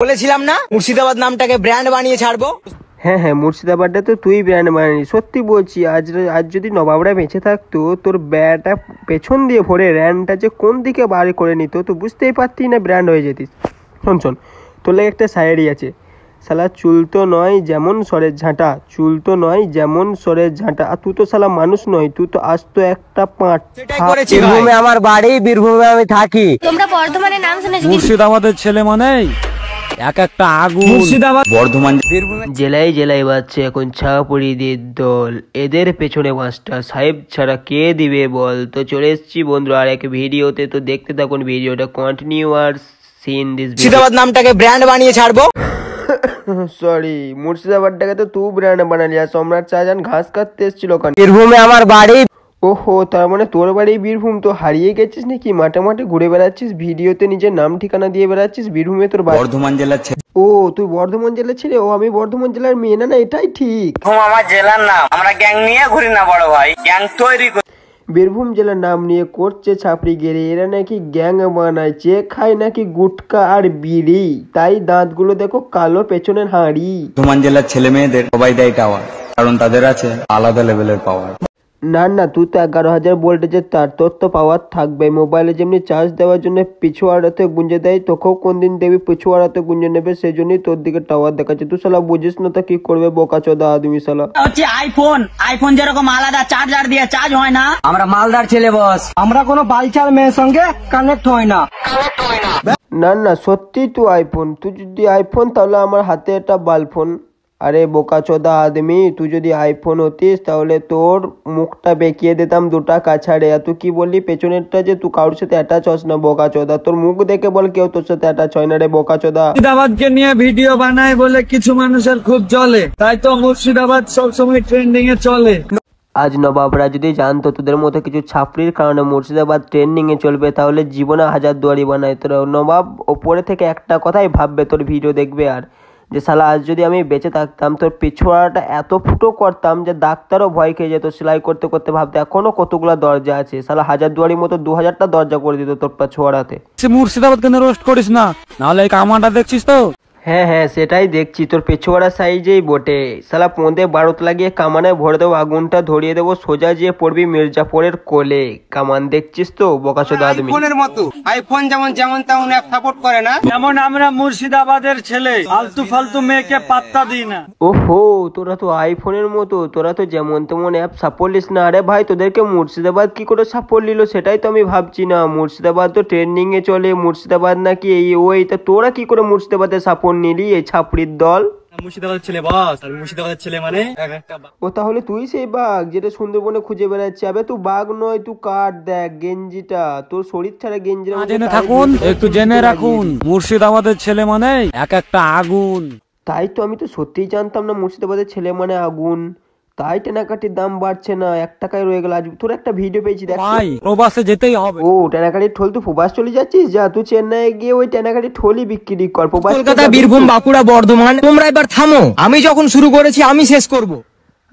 বলেছিলাম না মুর্শিদাবাদ নামটাকে ব্র্যান্ড বানিয়ে ছাড়বো। হ্যাঁ হ্যাঁ, মুর্শিদাবাদটা তো তুই ব্র্যান্ড বানানি। সত্যি বলছি, আজ যদি নবাবরা বেঁচে থাকতো, তোর ব্যাটা পেছন দিয়ে ভরে র্যানটা যে কোন দিকে বার করে নিত তো বুঝতেই পারতি না, ব্র্যান্ড হয়ে যেতিস। শোন, তোর লাগে একটা শায়েরি আছে, শালা চুল তো নয় যেমন সরের ঝাঁটা, চুল তো নয় যেমন সরের ঝাঁটা, আর তুই তো শালা মানুষ নয়, তুই তো আজ তো একটা পাঁট। বীরভূমে আমার বাড়ি, বীরভূমে আমি থাকি। তোমরা বর্ধমানের নাম শুনেছো? মুর্শিদাবাদের ছেলে মানে এক একটা আগুন। মুর্শিদাবাদ বর্ধমান জেলায় জেলায় বাজছে এখন ছাপড়িদের দল, এদের পেছনে মাস্টার সাহেব ছাড়া কে দিবে বল। তো চলে এসেছি বন্ধুরা আর এক ভিডিওতে, তো দেখতে থাকুন ভিডিওটা কন্টিনিউ আর সিন দিস। মুর্শিদাবাদ নামটাকে ব্র্যান্ড বানিয়ে ছাড়বো। সরি, মুর্শিদাবাদটাকে তো তুই ব্র্যান্ড বানালি, আর সম্রাট শাহজাহান ঘাস কাটতে এসেছিল ওখানে। বীরভূমে আমার বাড়ি। ওহো, তার মানে তোর বাড়ি বীরভূম, তো হারিয়ে গেছিস নাকি? মাঠে মাঠে ঘুরে বেড়াচ্ছিস, ভিডিওতে নিজের নাম ঠিকানা দিয়ে বেড়াচ্ছিস। বীরভূমে তোর বাড়ি? বর্ধমান জেলার ছেলে। ও, তুই বর্ধমান জেলার ছেলে? ও, আমি বর্ধমান জেলার মেয়ে। না না, এটাই ঠিক। আমার জেলার নাম, আমরা গ্যাং নিয়ে ঘুরি না বড় ভাই, গ্যাং তৈরি করি। বীরভূম জেলার নাম নিয়ে করছে ছাপড়ি গেরে, এরা নাকি গ্যাং বানাইছে, খায় নাকি গুটকা আর বিড়ি, তাই দাঁতগুলো দেখো কালো, পেছনের হাঁড়ি। বর্ধমান জেলার ছেলে মেয়েদের সবাই দেয় টাওয়ার, কারণ তাদের আছে আলাদা লেভেলের পাওয়ার। না না, তুই তো 11,000 ভোল্টেজের তার, তোর তো পাওয়ার থাকবে। মোবাইলে যেমনি চার্জ দেওয়ার জন্য পিছু আড়াতে গুঞ্জে দেয়, তোকেও কোনদিন দেবী পিছু আড়াতে গুঞ্জে নেবে, সেই জন্যই তোর দিকে টাওয়ার দেখাচ্ছে। তুই শালা বুঝিস না তো কি করবে, বোকাচোদা আদমি শালা। হচ্ছে আইফোন যেরকম আলাদা চার্জার দিয়ে চার্জ হয় না, আমরা মালদার ছেলে বস, আমরা কোনো বালচাল মেয়ের সঙ্গে কানেক্ট হয় না। না না, সত্যি তুই আইফোন। তুই যদি আইফোন তাহলে আমার হাতে একটা বালফোন। আরে বোকাচোদা আদমি, তুই যদি আইফোন হতিস তাহলে তোর মুখটা বেঁকিয়ে দিতাম দুটা কাছাড়ে। আর তুই কি বললি পেছনেরটা যে তুই কারোর সাথে অ্যাটাচ হস না, বোকাচোদা। তোর মুখ দেখে বল কেউ তোর সাথে অ্যাটাচ হয় না রে বোকাচোদা। মুর্শিদাবাদকে নিয়ে ভিডিও বানায় বলে কিছু মানুষের খুব চলে, তাই তো মুর্শিদাবাদ সবসময় ট্রেন্ডিং এ চলে। আজ নবাবরা যদি জানতো তোদের মতো কিছু ছাপড়ির কারণে মুর্শিদাবাদ ট্রেন্ডিং এ চলবে, তাহলে জীবনে হাজারদুয়ারি বানায়। তোর নবাব ওপরে থেকে একটা কথাই ভাববে, তোর ভিডিও দেখবে আর যে শালা আজ যদি আমি বেঁচে থাকতাম তোর পিছুয়াটা এত ফুটো করতাম যে ডাক্তারও ভয় খেয়ে যেত। সেলাই করতে করতে ভাবতে এখনো কতগুলা দরজা আছে, শালা হাজারদুয়ারির মতো 2000টা দরজা করে দিত তোর পিছুয়াটাতে। মুর্শিদাবাদ কেন রোস্ট করিস না, নাহলে এই কামাটা দেখছিস তো? হ্যাঁ হ্যাঁ, সেটাই দেখছি, তোর পেছুয়ারা সাইজেই বটে। শালা পোঁদে বারুদ লাগিয়ে কামানে ভরে দেবো, আগুনটা ধরিয়ে দেবো, সোজা যেয়ে পড়বি মির্জাপুরের কোলে। কামান দেখছিস তো বোকাচোদা আদমি। আইফোনের মতো আইফোন যেমন তেমন অ্যাপ সাপোর্ট করে না, যেমন আমরা মুর্শিদাবাদের ছেলে ফালতু ফালতু মেয়েকে পাত্তা দিই না। ওহো, তোরা তো আইফোনের মতো, তোরা তো যেমন তেমন অ্যাপ সাপোর্ট লিস না। আরে ভাই, তোদেরকে মুর্শিদাবাদ কি করে সাপোর্ট নিল সেটাই তো আমি ভাবছি না। মুর্শিদাবাদ তো ট্রেন্ডিং এ চলে, মুর্শিদাবাদ নাকি এই ওই, তা তোরা কি করে মুর্শিদাবাদের সাপোর্ট নিলি, এই ছাপড়ির দল? মুর্শিদাবাদের ছেলে বস, আর মুর্শিদাবাদের ছেলে মানে ও, তাহলে তুই সেই বাঘ যেটা সুন্দরবনে খুঁজে বেড়াচ্ছে? আবে তুই বাঘ নয়, তুই কাঠ। দেখ গেঞ্জিটা, তোর শরীর ছাড়া গেঞ্জির জেনে থাকুন, একটু জেনে রাখুন, মুর্শিদাবাদের ছেলে মানে এক একটা আগুন। তাই তো, আমি তো সত্যিই জানতাম না মুর্শিদাবাদের ছেলে মানে আগুন। তাই টেনাকাটির দাম বাড়ছে না, 1 টাকায় রয়ে গেল। আজ তোর একটা ভিডিও পেয়েছি দেখ। ভাই প্রবাসে যেতেই হবে। ও, টেনাকাটির ঠোল, তুই প্রবাস চলে যাচ্ছিস? যা, তুই চেন্নাইয়ে গিয়ে ওই টেনাকাটির ঠোলই বিক্রি কর। প্রবাস কলকাতা, বীরভূম, বাঁকুড়া, বর্ধমান, তোমরা এবার থামো। আমি যখন শুরু করেছি আমি শেষ করব।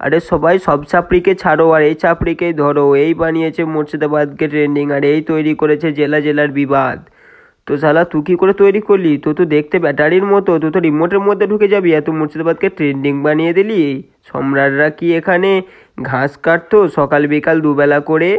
আরে সবাই সব চাপড়িকে ছাড়ো আর এই চাপড়িকেই ধরো। এই বানিয়েছে মুর্শিদাবাদকে ট্রেন্ডিং, আর এই তৈরি করেছে জেলা জেলার বিবাদ। তো শালা তুই কি করে তৈরি করলি? তুই তো দেখতে ব্যাটারির মতো, তুই তো রিমোটের মধ্যে ঢুকে যাবি, এত মুর্শিদাবাদকে ট্রেন্ডিং বানিয়ে দিলি। সম্রাটরা কি এখানে ঘাস কাটতো সকাল বিকাল দুবেলা করে?